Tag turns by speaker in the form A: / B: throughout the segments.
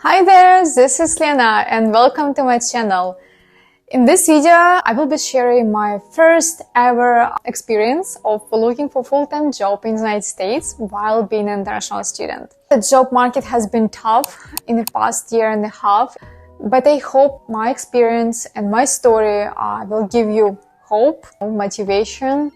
A: Hi there, this is Lena and welcome to my channel. In this video, I will be sharing my first ever experience of looking for full-time job in the United States while being an international student. The job market has been tough in the past year and a half, but I hope my experience and my story will give you hope, motivation,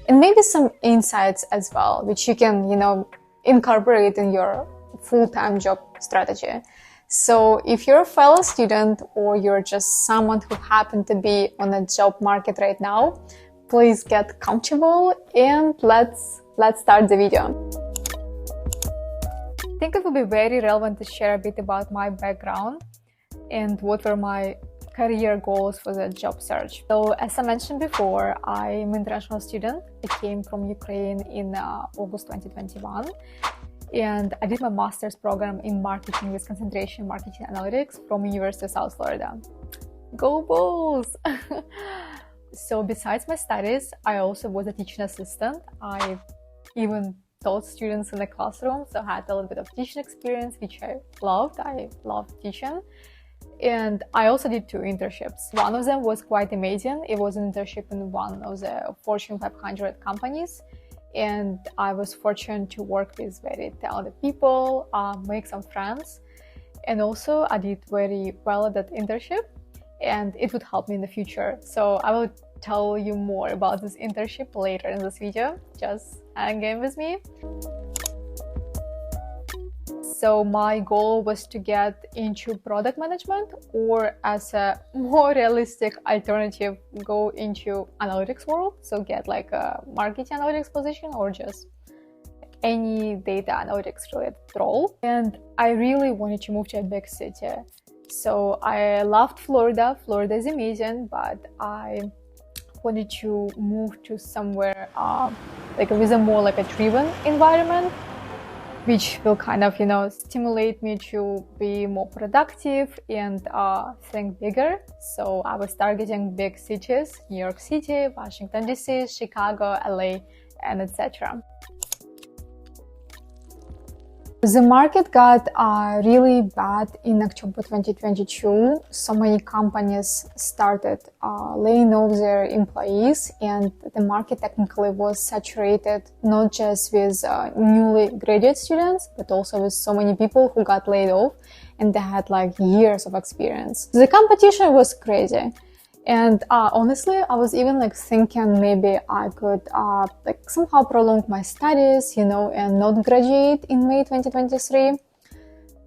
A: and maybe some insights as well, which you can, incorporate in your full-time job strategy. So if you're a fellow student or you're just someone who happened to be on a job market right now, please get comfortable and let's start the video. I think it will be very relevant to share a bit about my background and what were my career goals for the job search. So as I mentioned before, I'm an international student. I came from Ukraine in August 2021. And I did my master's program in marketing with concentration in marketing analytics from University of South Florida. Go Bulls! So besides my studies, I also was a teaching assistant. I even taught students in the classroom, so I had a little bit of teaching experience, which I loved. I loved teaching. And I also did 2 internships. One of them was quite amazing. It was an internship in one of the Fortune 500 companies. And I was fortunate to work with very talented people, make some friends. And also I did very well at that internship and it would help me in the future. So I will tell you more about this internship later in this video. Just hang in with me. So my goal was to get into product management, or as a more realistic alternative, go into analytics world. So get like a marketing analytics position or just any data analytics related role. And I really wanted to move to a big city. So I loved Florida. Florida is amazing, but I wanted to move to somewhere with a more like a driven environment, which will kind of, stimulate me to be more productive and think bigger. So I was targeting big cities, New York City, Washington, D.C., Chicago, LA, and etc. The market got really bad in October 2022. So many companies started laying off their employees, and the market technically was saturated not just with newly graduate students, but also with so many people who got laid off and they had like years of experience. The competition was crazy. And honestly, I was even thinking maybe I could somehow prolong my studies, and not graduate in May 2023.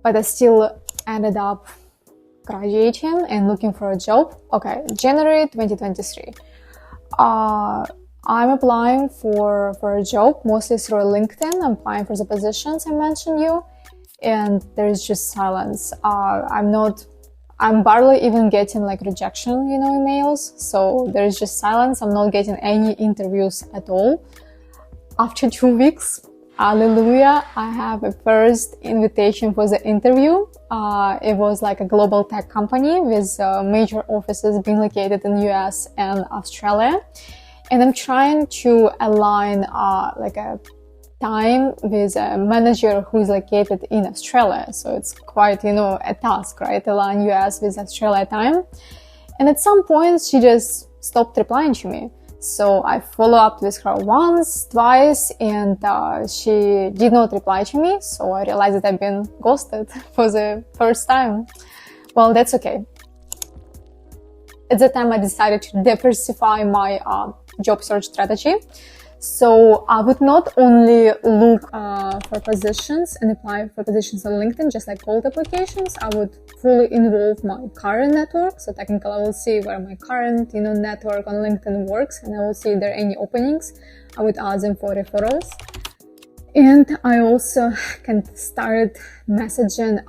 A: But I still ended up graduating and looking for a job. Okay, January 2023. I'm applying for a job, mostly through LinkedIn. I'm applying for the positions I mentioned you. And there's just silence. I'm barely even getting rejection, emails. So there's just silence. I'm not getting any interviews at all. After 2 weeks, hallelujah, I have a first invitation for the interview. It was like a global tech company with major offices being located in the US and Australia. And I'm trying to align a time with a manager who is located in Australia. So it's quite, a task, right? Align US with Australia time. And at some point, she just stopped replying to me. So I follow up with her once, twice, and she did not reply to me. So I realized that I've been ghosted for the first time. Well, that's okay. At the time, I decided to diversify my job search strategy. So I would not only look for positions and apply for positions on LinkedIn, just like cold applications. I would fully involve my current network. So technically, I will see where my current, network on LinkedIn works, and I will see if there are any openings. I would ask them for referrals. And I also can start messaging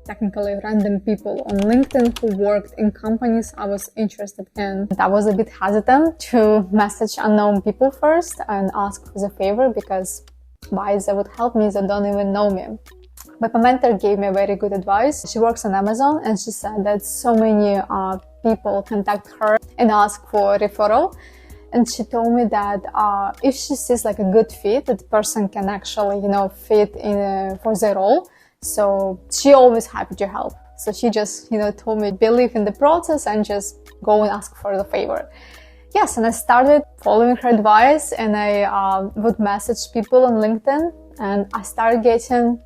A: technically random people on LinkedIn who worked in companies I was interested in. I was a bit hesitant to message unknown people first and ask for the favor, because why that would help me that don't even know me. But my mentor gave me very good advice. She works on Amazon, and she said that so many people contact her and ask for referral. And she told me that if she sees a good fit, that person can actually, fit in for the role. So she always happy to help. So she just, told me believe in the process and just go and ask for the favor. Yes, and I started following her advice, and I would message people on LinkedIn, and I started getting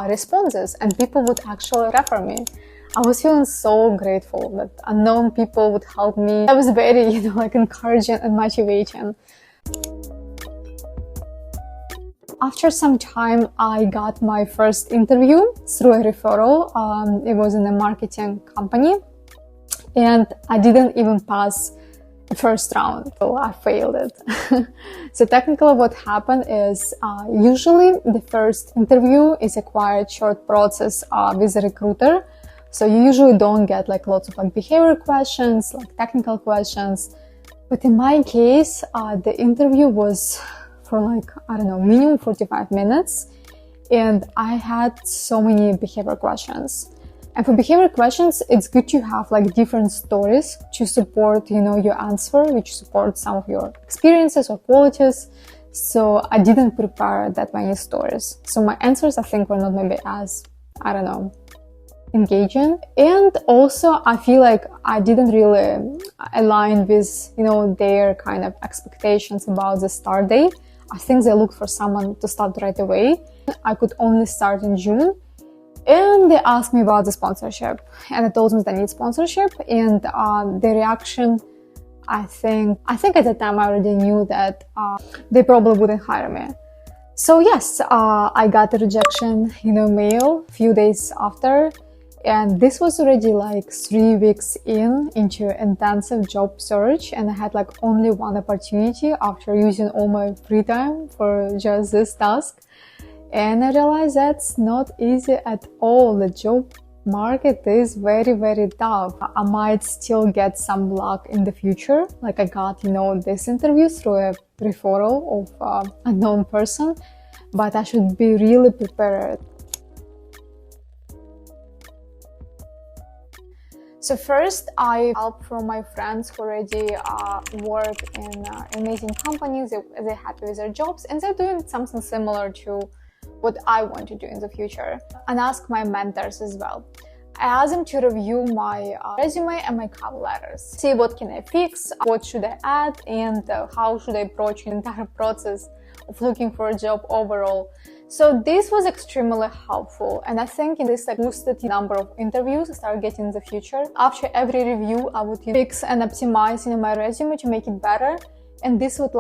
A: responses, and people would actually refer me. I was feeling so grateful that unknown people would help me. That was very, encouraging and motivating. After some time, I got my first interview through a referral. It was in a marketing company, and I didn't even pass the first round, so I failed it. So technically what happened is usually the first interview is a quite short process with a recruiter. So you usually don't get lots of behavior questions, technical questions. But in my case, the interview was for minimum 45 minutes. And I had so many behavior questions. And for behavior questions, it's good to have different stories to support, your answer, which support some of your experiences or qualities. So I didn't prepare that many stories. So my answers, I think, were not maybe as, engaging. And also I feel like I didn't really align with, their kind of expectations about the start date. I think they look for someone to start right away. I could only start in June. And they asked me about the sponsorship, and I told them they need sponsorship, and the reaction, I think at the time I already knew that they probably wouldn't hire me. So yes, I got a rejection, mail a few days after, and this was already 3 weeks into intensive job search, and I had only one opportunity after using all my free time for just this task. And I realized that's not easy at all. The job market is very, very tough. I might still get some luck in the future. I got, this interview through a referral of an unknown person, but I should be really prepared. So first, I help from my friends who already work in amazing companies. They're happy with their jobs, and they're doing something similar to what I want to do in the future, and ask my mentors as well. I ask them to review my resume and my cover letters, see what can I fix, what should I add, and how should I approach the entire process of looking for a job overall. So this was extremely helpful, and I think in this boosted the number of interviews I started getting in the future. After every review, I would fix and optimize my resume to make it better, and this would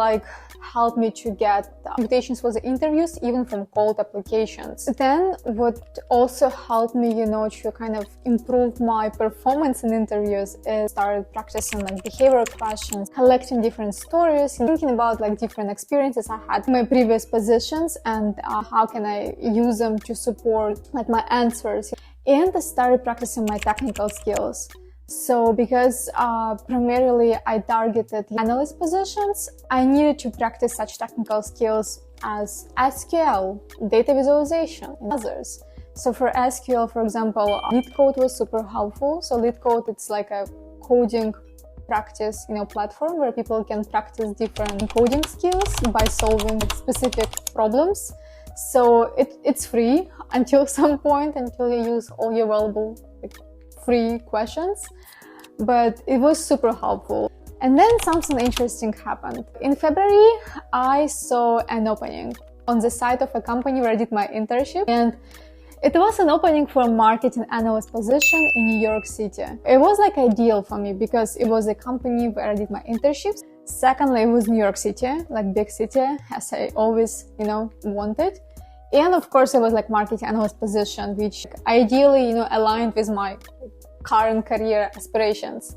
A: help me to get invitations for the interviews, even from cold applications. Then what also helped me, to kind of improve my performance in interviews is started practicing behavioral questions, collecting different stories, thinking about different experiences I had in my previous positions, and how can I use them to support my answers. And I started practicing my technical skills. So because primarily I targeted analyst positions, I needed to practice such technical skills as SQL, data visualization, and others. So for SQL, for example, LeetCode was super helpful. So LeetCode, it's a coding practice, platform where people can practice different coding skills by solving specific problems. So it's free until some point, until you use all your available free questions, but it was super helpful. And then something interesting happened. In February, I saw an opening on the site of a company where I did my internship, and it was an opening for a marketing analyst position in New York City. It was ideal for me because it was a company where I did my internships. Secondly, it was New York City, big city, as I always, wanted. And of course, it was marketing analyst position, which ideally, aligned with my current career aspirations.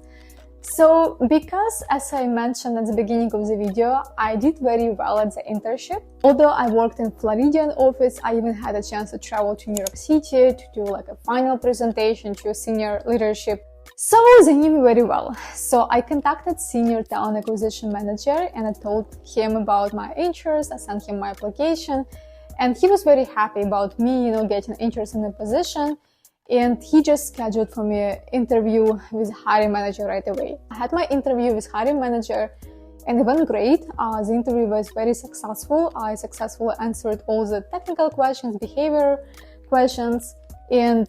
A: So because, as I mentioned at the beginning of the video, I did very well at the internship. Although I worked in Floridian office, I even had a chance to travel to New York City to do a final presentation to senior leadership. So they knew me very well. So I contacted senior talent acquisition manager, and I told him about my interest. I sent him my application, and he was very happy about me, getting interest in the position. And he just scheduled for me an interview with hiring manager right away. I had my interview with hiring manager, and it went great. The interview was very successful. I successfully answered all the technical questions, behavior questions, and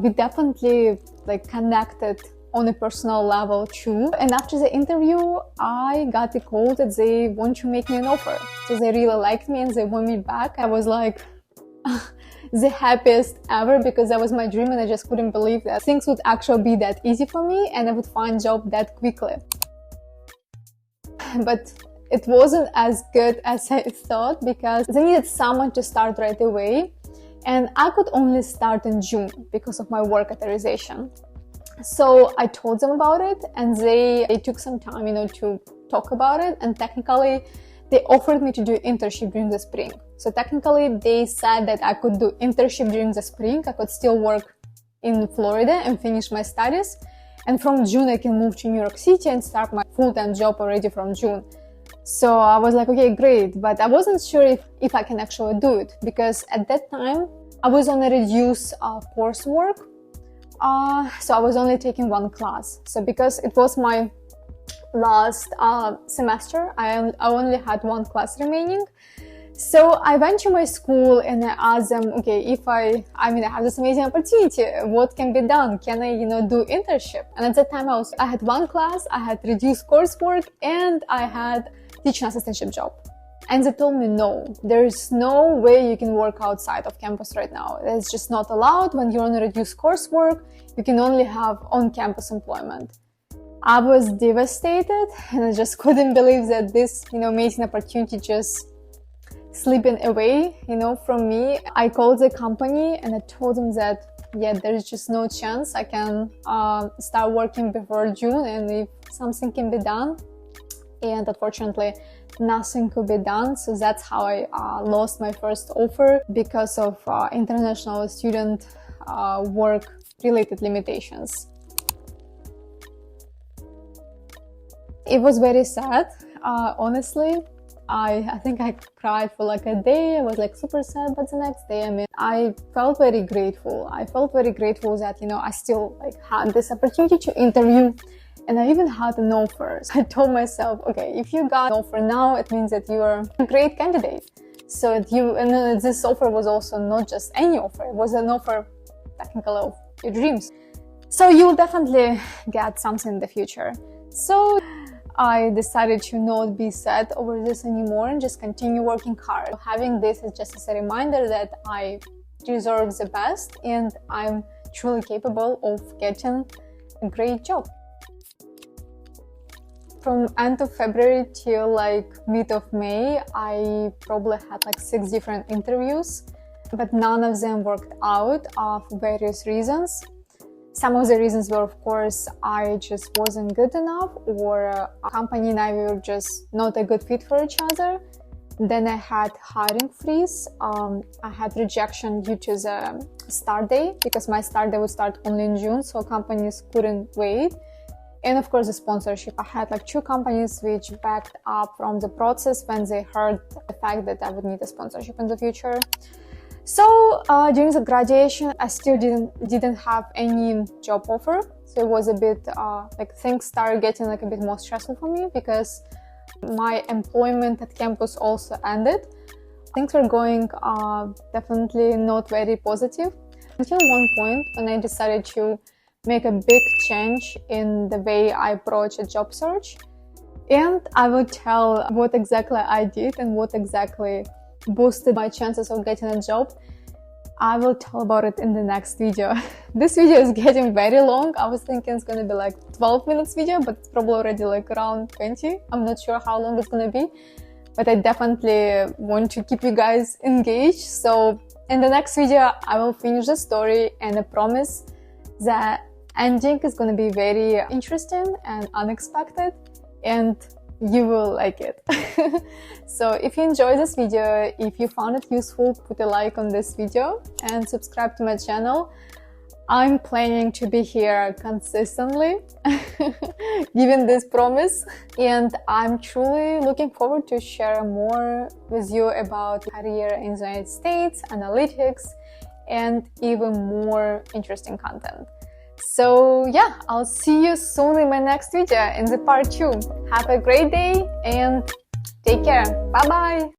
A: we definitely like connected on a personal level too. And after the interview, I got the call that they want to make me an offer. So they really liked me and they want me back. I was like the happiest ever, because that was my dream and I just couldn't believe that things would actually be that easy for me and I would find a job that quickly. But it wasn't as good as I thought, because they needed someone to start right away, and I could only start in June because of my work authorization. So I told them about it and they took some time, to talk about it, and technically they offered me to do internship during the spring. So technically they said that I could do internship during the spring, I could still work in Florida and finish my studies, and from June I can move to New York City and start my full-time job already from June. So I was like, okay, great, but I wasn't sure if I can actually do it, because at that time I was on a reduced coursework. So I was only taking one class. So because it was my last semester, I only had one class remaining. So I went to my school and I asked them, okay, if I have this amazing opportunity, what can be done? Can I, do internship? And at that time I had one class, I had reduced coursework, and I had teaching assistantship job. And they told me, no, there's no way you can work outside of campus right now. It's just not allowed. When you're on a reduced coursework, you can only have on-campus employment. I was devastated and I just couldn't believe that this, amazing opportunity just slipping away, from me. I called the company and I told them that, yeah, there's just no chance I can start working before June, and if something can be done. And unfortunately, nothing could be done. So that's how I lost my first offer, because of international student work related limitations. It was very sad, honestly. I think I cried for like a day. I was like super sad, but the next day, I felt very grateful. I felt very grateful that, I still had this opportunity to interview, and I even had an offer. So I told myself, okay, if you got an offer now, it means that you are a great candidate. So and this offer was also not just any offer. It was an offer technically of your dreams. So you'll definitely get something in the future. So I decided to not be sad over this anymore and just continue working hard. Having this is just as a reminder that I deserve the best and I'm truly capable of getting a great job. From end of February till mid of May, I probably had 6 different interviews, but none of them worked out for various reasons. Some of the reasons were, of course, I just wasn't good enough, or a company and I were just not a good fit for each other. Then I had hiring freeze. I had rejection due to the start date, because my start date would start only in June, so companies couldn't wait. And of course, the sponsorship. I had 2 companies which backed up from the process when they heard the fact that I would need a sponsorship in the future. So during the graduation, I still didn't have any job offer. So it was a bit things started getting a bit more stressful for me, because my employment at campus also ended. Things were going definitely not very positive, until one point when I decided to make a big change in the way I approach a job search. And I will tell what exactly I did and what exactly boosted my chances of getting a job. I will tell about it in the next video. This video is getting very long. I was thinking it's gonna be 12 minutes video, but it's probably already around 20. I'm not sure how long it's gonna be, but I definitely want to keep you guys engaged. So in the next video, I will finish the story, and I promise that ending is gonna be very interesting and unexpected, and you will like it. So if you enjoyed this video, if you found it useful, put a like on this video and subscribe to my channel. I'm planning to be here consistently, given this promise, and I'm truly looking forward to share more with you about career in the United States, analytics, and even more interesting content. So yeah, I'll see you soon in my next video, in the part 2. Have a great day and take care. Bye bye.